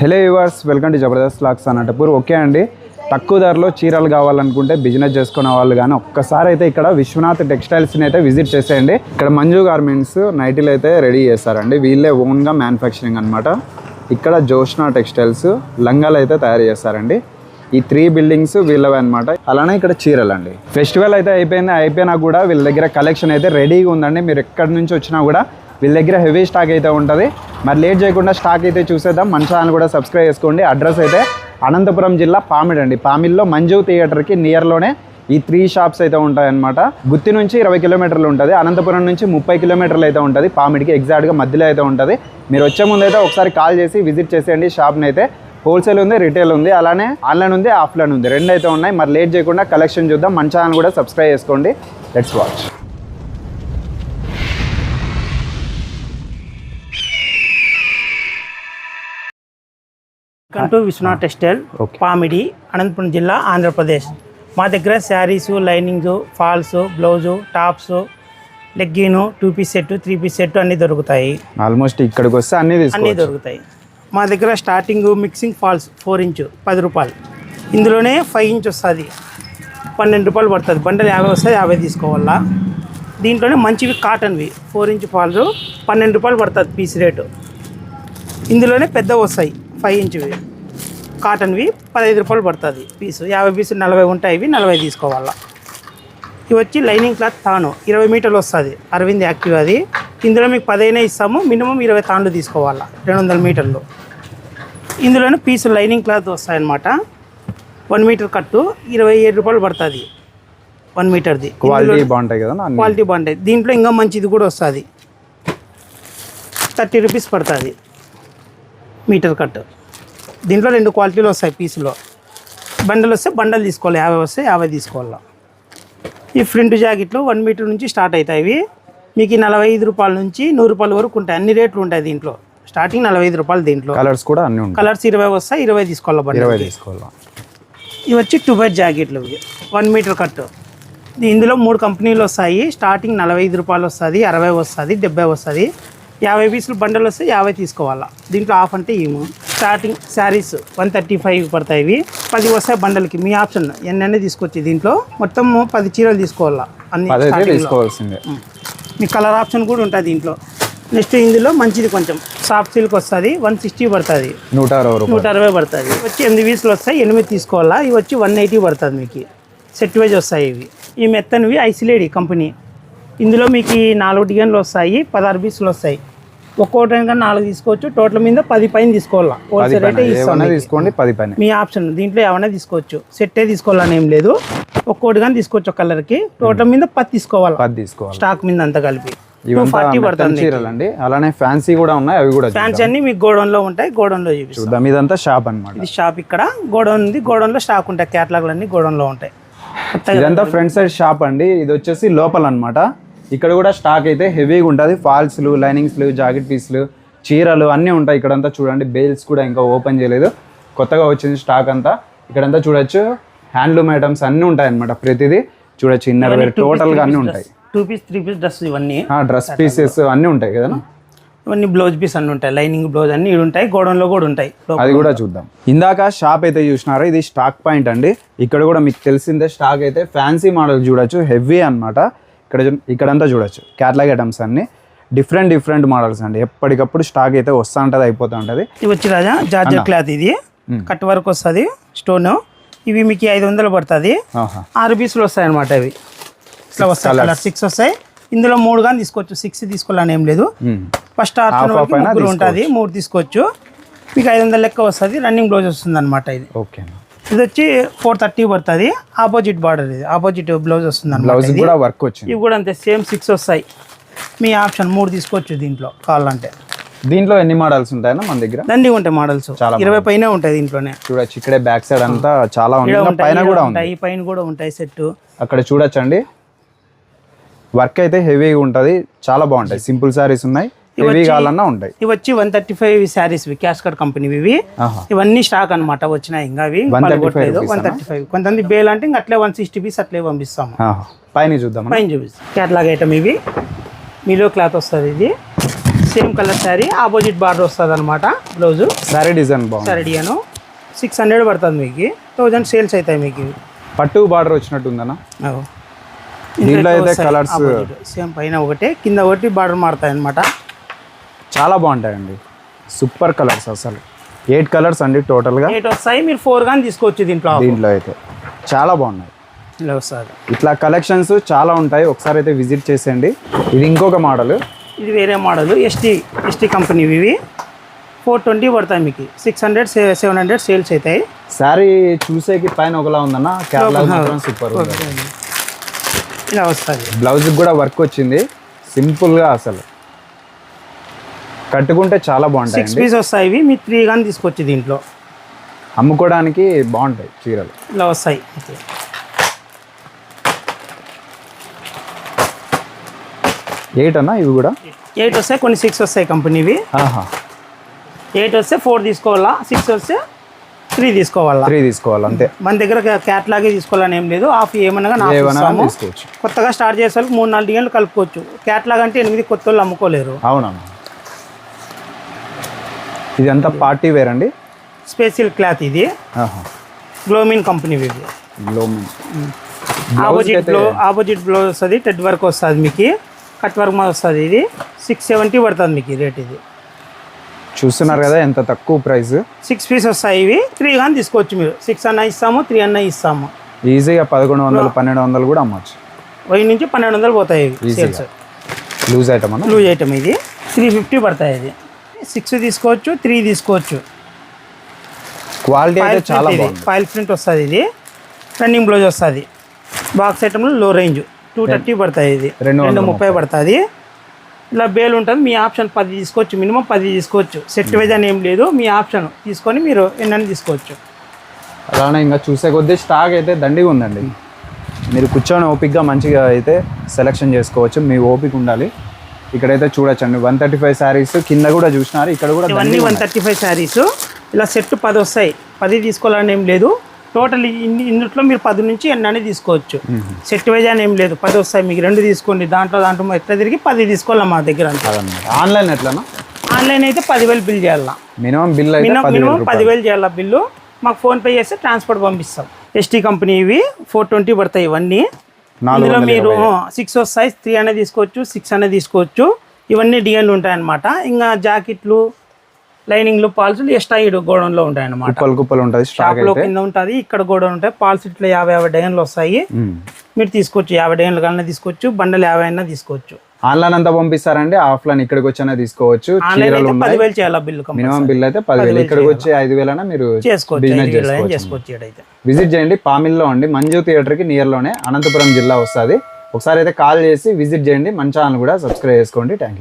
Hello viewers, welcome to Jabardasth vlogs Anantapur. Okay అండి, తక్కువ ధరలో చీరలు కావాలనుకుంటే బిజినెస్ చేసుకునే వాళ్ళు కానీ ఒక్కసారి అయితే ఇక్కడ విశ్వనాథ్ టెక్స్టైల్స్ని అయితే విజిట్ చేసేయండి. ఇక్కడ మంజు గార్మెంట్స్ నైటీలు అయితే రెడీ చేస్తారండి. వీళ్ళే ఓన్గా మ్యానుఫ్యాక్చరింగ్ అనమాట. ఇక్కడ జోష్నా టెక్స్టైల్స్ లంగాలు అయితే తయారు చేస్తారండి. ఈ 3 బిల్డింగ్స్ వీళ్ళవే అనమాట. అలానే ఇక్కడ చీరలు అండి. ఫెస్టివల్ అయితే అయిపోయినా కూడా వీళ్ళ దగ్గర కలెక్షన్ అయితే రెడీగా ఉందండి. మీరు ఎక్కడి నుంచి వచ్చినా కూడా వీళ్ళ దగ్గర హెవీ స్టాక్ అయితే ఉంటుంది. మరి లేట్ చేయకుండా స్టాక్ అయితే చూసేద్దాం. మన ఛానల్ కూడా సబ్స్క్రైబ్ చేసుకోండి. అడ్రస్ అయితే అనంతపురం జిల్లా పామిడి అండి. పామిడిలో మంజు థియేటర్కి నియర్లోనే ఈ 3 షాప్స్ అయితే ఉంటాయన్నమాట. గుత్తి నుంచి 20 కిలోమీటర్లు ఉంటుంది. అనంతపురం నుంచి 30 కిలోమీటర్లు అయితే ఉంటుంది. పామిడికి ఎగ్జాక్ట్గా మధ్యలో అయితే ఉంటుంది. మీరు వచ్చే ముందు అయితే ఒకసారి కాల్ చేసి విజిట్ చేసేయండి. షాప్ని అయితే హోల్సేల్ ఉంది, రిటైల్ ఉంది, అలానే ఆన్లైన్ ఉంది, ఆఫ్లైన్ ఉంది, 2 అయితే ఉన్నాయి. మరి లేట్ చేయకుండా కలెక్షన్ చూద్దాం. మన ఛానల్ కూడా సబ్స్క్రైబ్ చేసుకోండి. Let's watch. Welcome to Vishwanath textile, Pamidi, Anantapuram జిల్లా, ఆంధ్రప్రదేశ్. మా దగ్గర saris, linings, falls, blouse, tops, legging, 2 piece set, 3 piece set అన్నీ దొరుకుతాయి. ఆల్మోస్ట్ ఇక్కడికి వస్తే అన్నీ దొరుకుతాయి. మా దగ్గర స్టార్టింగ్ మిక్సింగ్ ఫాల్స్ 4 ఇంచ్ 10 రూపాయలు. ఇందులోనే 5 ఇంచ్ వస్తుంది, 12 రూపాయలు పడుతుంది. బండలు 50 వస్తుంది, 50 తీసుకోవాలా. దీంట్లోనే మంచివి కాటన్వి 4 ఇంచ్ ఫాల్స్ 12 రూపాయలు పడుతుంది పీస్ రేటు. ఇందులోనే పెద్దవి వస్తాయి 5 ఇంచ్వి కాటన్వి 15 రూపాయలు పడుతుంది పీసు. 50 పీసులు 40 ఉంటాయి. ఇవి 40 తీసుకోవాలా. ఇవి వచ్చి లైనింగ్ క్లాత్ తాను 20 మీటర్లు వస్తుంది, అరవింద్ యాక్టివ్ అది. ఇందులో మీకు 15 ఇస్తాము, మినిమం 20 తాళ్ళు తీసుకోవాలా, 200 మీటర్లు. ఇందులోనే పీసు లైనింగ్ క్లాత్ వస్తాయన్నమాట. 1 మీటర్ కట్టు 27 రూపాయలు పడుతుంది 1 మీటర్ది. క్వాలిటీ బాగుంటాయి కదా, క్వాలిటీ బాగుంటాయి. దీంట్లో ఇంకా మంచిది కూడా వస్తుంది, 30 రూపీస్ పడుతుంది మీటర్ కట్. దీంట్లో 2 క్వాలిటీలు వస్తాయి పీసులో. బండలు వస్తే బండలు తీసుకోవాలి, 50 వస్తే 50 తీసుకోవాలి. ఈ ఫ్రంట్ జాకెట్లు 1 మీటర్ నుంచి స్టార్ట్ అవుతాయి. ఇవి మీకు 45 రూపాయల నుంచి 100 రూపాయల వరకు ఉంటాయి. అన్ని రేట్లు ఉంటాయి దీంట్లో. స్టార్టింగ్ 45 రూపాయలు. దీంట్లో కలర్స్ కూడా అన్ని ఉంటాయి. కలర్స్ 20 వస్తాయి, 20 తీసుకోవాలి. బండి 20 తీసుకోవాలి. ఇవి వచ్చి 2 బై జాకెట్లు, 1 మీటర్ కట్. ఇందులో 3 కంపెనీలు వస్తాయి. స్టార్టింగ్ 45 రూపాయలు వస్తుంది, 60 వస్తుంది, 70 వస్తుంది. 50 పీసులు బండలు వస్తే 50 తీసుకోవాలా. దీంట్లో ఆఫ్ అంటే ఏమో. స్టార్టింగ్ శారీస్ 135 పడతాయి. ఇవి 10 వస్తాయి బండలకి. మీ ఆప్షన్ ఎన్నైనా తీసుకొచ్చి దీంట్లో మొత్తం 10 చీరలు తీసుకోవాలా. అన్ని తీసుకోవాల్సిందే. మీ కలర్ ఆప్షన్ కూడా ఉంటుంది దీంట్లో. నెక్స్ట్ ఇందులో మంచిది కొంచెం సాఫ్ట్ సిల్క్ వస్తుంది, 160 పడుతుంది, 160 పడుతుంది. వచ్చి 8 పీసులు వస్తాయి, 8 తీసుకోవాలా. ఇవి వచ్చి 180 పడుతుంది మీకు. సెట్ వైజ్ వస్తాయి ఇవి. ఈ మెత్తనివి ఐసిలేడి కంపెనీ. ఇందులో మీకు 4 డిజైన్లు వస్తాయి, 16 పీసులు వస్తాయి. ఒక్కోటి 4 తీసుకోవచ్చు. టోటల్ మీద 10 పైన తీసుకోవాలా. హోల్సేల్ రేటే తీసుకోండి, 10 పైన మీ ఆప్షన్. దీంట్లో ఏమైనా తీసుకోవచ్చు, సెట్టే తీసుకోవాలని ఏం లేదు. ఒక్కోటి కానీ తీసుకోవచ్చు ఒక కలర్కి. టోటల్ మీద 10 తీసుకోవాలి, 10 తీసుకోవాలి. స్టాక్ మీద అంతా కలిపి 240 పడుతుంది. అలానే ఫ్యాన్సీ కూడా ఉన్నాయి, అవి కూడా ఫ్యాన్సీ అన్ని మీకు గోడౌన్ లో ఉంటాయి. గోడౌన్ లో చూపిస్తాం. ఇదంతా షాప్ అన్నమాట. ఇది షాప్. ఇక్కడ గోడౌన్ ఉంది, గోడౌన్ లో స్టాక్ ఉంటాయి. క్యాటలాగ్లు అన్ని గోడౌన్ లో ఉంటాయి. ఇదంతా ఫ్రంట్ సైడ్ షాప్ అండి. ఇది వచ్చేసి లోపల అన్నమాట. ఇక్కడ కూడా స్టాక్ అయితే హెవీగా ఉంటుంది. ఫాల్స్లు, లైనింగ్స్లు, జాకెట్ పీస్లు, చీరలు అన్నీ ఉంటాయి. ఇక్కడంతా చూడండి, బేల్స్ కూడా ఇంకా ఓపెన్ చేయలేదు, కొత్తగా వచ్చింది స్టాక్ అంతా. ఇక్కడంతా చూడొచ్చు, హ్యాండ్లూమ్ ఐటమ్స్ అన్నీ ఉంటాయి అన్నమాట. ప్రతిదీ చూడొచ్చు. ఇన్నర్ వేర్ టోటల్గా అన్నీ ఉంటాయి. 2 పీస్ 3 పీస్ డ్రెస్, ఇవన్నీ డ్రెస్ పీసెస్ అన్నీ ఉంటాయి కదా. ఇవన్నీ బ్లౌజ్ పీస్ అన్నీ ఉంటాయి. లైనింగ్ బ్లౌజ్ అన్ని ఉంటాయి. గోడౌన్లో కూడా ఉంటాయి. అది కూడా చూద్దాం. ఇందాక షాప్ అయితే చూసినారు, ఇది స్టాక్ పాయింట్ అండి. ఇక్కడ కూడా మీకు తెలిసిందే స్టాక్ అయితే ఫ్యాన్సీ మోడల్ చూడొచ్చు, హెవీ అన్నమాట. ఇక్కడంతా చూడొచ్చు క్యాటలాగ్ ఐటమ్స్ అన్ని డిఫరెంట్ మోడల్స్ అండి. ఎప్పటికప్పుడు స్టాక్ అయితే వస్తూ ఉంటుంది, అయిపోతూ ఉంటుంది. ఇది వచ్చి రాజా జార్జెట్ క్లాత్. ఇది కట్ వర్క్ వస్తుంది, స్టోన్. ఇవి మీకు 500 పడుతుంది. 6 పీసులు వస్తాయి అనమాట. ఇవి ఇట్లా వస్తాయి. కలర్ 6 వస్తాయి. ఇందులో 3 కానీ తీసుకోవచ్చు, 6 తీసుకోవాలని ఏం లేదు. ఫస్ట్ ఆప్షన్ ఉంటుంది, 3 తీసుకోవచ్చు. మీకు 500 లెక్క వస్తుంది. రన్నింగ్ బ్లౌజ్ వస్తుంది అనమాట. ఇది ఓకే. ఇది వచ్చి 430 పడుతుంది. ఆపోజిట్ బార్డర్, ఇది ఆపోజిట్ బ్లౌజ్ వస్తుంది అనమాట. ఇవి కూడా అంతే సేమ్ 6 వస్తాయి. మీ ఆప్షన్ 3 తీసుకోవచ్చు దీంట్లో కావాలంటే. దీంట్లో ఎన్ని మోడల్స్ ఉంటాయన్నా మన దగ్గర? దండిగా ఉంటాయి మోడల్స్, 20 పైన ఉంటాయి దీంట్లోనే. చూడొచ్చు ఇక్కడే బ్యాక్ సైడ్ అంతా చాలా ఉంటాయి, పైన కూడా ఉంటాయి. పైన కూడా ఉంటాయి సెట్. అక్కడ చూడొచ్చండి, వర్క్ అయితే హెవీగా ఉంటుంది, చాలా బాగుంటాయి. సింపుల్ సారీస్ ఉన్నాయి, హెవీ కావాలన్నా ఉంటాయి. ఇవి వచ్చి 135 శారీస్, క్యాస్కట్ కంపెనీ. ఇవి ఇవన్నీ స్టాక్ అనమాట వచ్చినాయి. ఇంకా అవి 135. కొంతమంది బేల్ అంటే ఇంకా అట్లే 160 పీస్ అట్లే పంపిస్తాము. పైన చూద్దాం, పైన చూపిస్తాం. క్యాటలాగ్ ఐటమ్ ఇవి. మీలో క్లాత్ వస్తుంది. ఇది same colour sari, opposite border వస్తుంది అనమాట. బ్లౌజు సారీ డిజైన్ బాగుంది. సరడియాను 600 పడుతుంది మీకు, 1000 సేల్స్ అవుతాయి మీకు. పట్టు బార్డర్ వచ్చినట్టు ఉందన్న. అవు. దీంట్లో అయితే కలర్స్ సేమ్ పైన ఒకటే కింద ఒకటి బార్డర్ మారుతాయి అనమాట. చాలా బాగుంటాయండి, సూపర్ కలర్స్ అసలు. 8 కలర్స్ అండి టోటల్గా. 8 వస్తాయి, మీరు 4 కానీ తీసుకోవచ్చు దీంట్లో. దీంట్లో అయితే చాలా బాగున్నాయి. ఇలా వస్తుంది. ఇట్లా కలెక్షన్స్ చాలా ఉంటాయి, ఒకసారి అయితే విజిట్ చేసేయండి. ఇది ఇంకొక మోడల్, ఇది వేరే మోడల్. ఎస్టీ కంపెనీ ఇవి 420 పడతాయి మీకు, 600-700 సేల్స్ అవుతాయి. శారీ చూసేకి పైన ఒకలా ఉందన్న, కేరళ మాత్రం సూపర్ ఉంది. ఇలా వస్తుంది. బ్లౌజ్ కూడా వర్క్ వచ్చింది, సింపుల్గా అసలు కట్టుకుంటే చాలా బాగుంటాయి. 6 పీస్ వస్తాయి ఇవి, మీరు 3 కానీ తీసుకోవచ్చు. దీంట్లో అమ్ముకోవడానికి బాగుంటాయి చీరలు. ఇలా వస్తాయి. 8 అన్న ఇవి కూడా. 8 వస్తాయి, కొన్ని 6 వస్తాయి కంపెనీవి. 8 వస్తే 4 తీసుకోవాలా, 6 వస్తే 3 తీసుకోవాలా. 3 తీసుకోవాలి అంతే. మన దగ్గర క్యాట్లాగే తీసుకోవాలని ఏం లేదు, ఆఫ్ ఏమన్నా తీసుకోవచ్చు. కొత్తగా స్టార్ట్ చేసే వాళ్ళకి 3-4 డిజైన్లు కలుపుకోవచ్చు. క్యాట్లాగ్ అంటే 8 కొత్త వాళ్ళు అమ్ముకోలేరు. అవునన్నా. ఇది అంతా పార్టీ వేర్ అండి, స్పెషల్ క్లాత్ ఇది. గ్లోమిన్ కంపెనీ ఇది. గ్లోమిన్. ఆపోజిట్ బ్లౌజ్ వస్తుంది, టెడ్ వర్క్ వస్తుంది మీకు, కట్ వర్క్ మీద వస్తుంది. ఇది 670 పడుతుంది మీకు రేట్. ఇది చూస్తున్నారు కదా ఎంత తక్కువ ప్రైస్. 6 పీస్ వస్తాయి ఇవి, 3 కానీ తీసుకోవచ్చు మీరు. 6 అన్న ఇస్తాము, 3 అన్న ఇస్తాము. ఈజీగా 1100-1200 కూడా అమ్మచ్చు. 1000 నుంచి 1200 పోతాయి ఇవి సేల్స్. లూజ్ ఐటమ్ అన్న. లూజ్ ఐటమ్ ఇది 350 పడతాయి. ఇది 6 తీసుకోవచ్చు, 3 తీసుకోవచ్చు. క్వాలిటీ అయితే చాలా బాగుంది. ఫైల్ ప్రింట్ వస్తుంది. ఇది రన్నింగ్ బ్లౌజ్ వస్తుంది. బాక్స్ ఐటమ్లో లో రేంజ్ 230 పడతాయి. ఇది 230 పడుతుంది. ఇలా బేల్ ఉంటుంది, మీ ఆప్షన్ 10 తీసుకోవచ్చు, మినిమం 10 తీసుకోవచ్చు. సెట్ వైజ్ అని ఏం లేదు, మీ ఆప్షన్ తీసుకొని మీరు ఎన్నైనా తీసుకోవచ్చు. అలానే ఇంకా చూసే కొద్దీ స్టాక్ అయితే దండిగా ఉందండి. మీరు కూర్చొని ఓపిక్గా మంచిగా అయితే సెలెక్షన్ చేసుకోవచ్చు, మీ ఓపిక ఉండాలి. ఇక్కడైతే చూడొచ్చండి 135 శారీస్, కింద కూడా చూసినారు, ఇక్కడ కూడా ఇవన్నీ 135 శారీస్. ఇలా సెట్ 10 వస్తాయి, 10 తీసుకోవాలని ఏం లేదు. టోటల్ ఇందులో మీరు 10 నుంచి ఎన్నైనా తీసుకోవచ్చు. సెట్ వైజ్ అని ఏం లేదు, 10 వస్తాయి మీకు, 2 తీసుకోండి. దాంట్లో ఎట్లా తిరిగి 10 తీసుకోవాలి మా దగ్గర. ఆన్లైన్ ఎట్లనా? ఆన్లైన్ అయితే 10,000 బిల్ చేయాలా, మినిమం బిల్ మినిమం 10,000 చేయాలా బిల్లు. మాకు ఫోన్పే చేస్తే ట్రాన్స్పోర్ట్ పంపిస్తాం. ఎస్టీ కంపెనీ ఇవి 420 పడతాయి ఇవన్నీ. ఇందులో మీరు 6 వస్తాయి, 3 అనేది తీసుకోవచ్చు, 6 అనేది తీసుకోవచ్చు. ఇవన్నీ డిజైన్లు ఉంటాయన్నమాట. ఇంకా జాకెట్లు, లైనింగ్లు, పాల్సులు ఎక్స్ట్రా గోడౌన్లో ఉంటాయి అన్నమాట. కుప్పలు ఉంటుంది, షాప్లో కింద ఉంటుంది, ఇక్కడ గోడౌన్ ఉంటాయి. పాల్స్ ఇట్లా 50 డిజైన్లు వస్తాయి. మీరు తీసుకోవచ్చు, 50 డిజైన్లు కన్నా తీసుకోవచ్చు, బండలు 50 అయినా తీసుకోవచ్చు. ఆన్లైన్ అంతా పంపిస్తారండి, ఆఫ్లైన్ ఇక్కడికి వచ్చినా తీసుకోవచ్చు. 10,000 చేయాలి బిల్లు. మినిమం బిల్ అయితే 10,000, ఇక్కడికి వచ్చి 5,000 అయినా మీరు చేసుకోవచ్చు. విజిట్ చేయండి. పామిల్లో అండి, మంజు థియేటర్కి నియర్లోనే, అనంతపురం జిల్లా వస్తుంది. ఒకసారి అయితే కాల్ చేసి విజిట్ చేయండి. మన ఛానల్ కూడా సబ్స్క్రైబ్ చేసుకోండి. Thank you.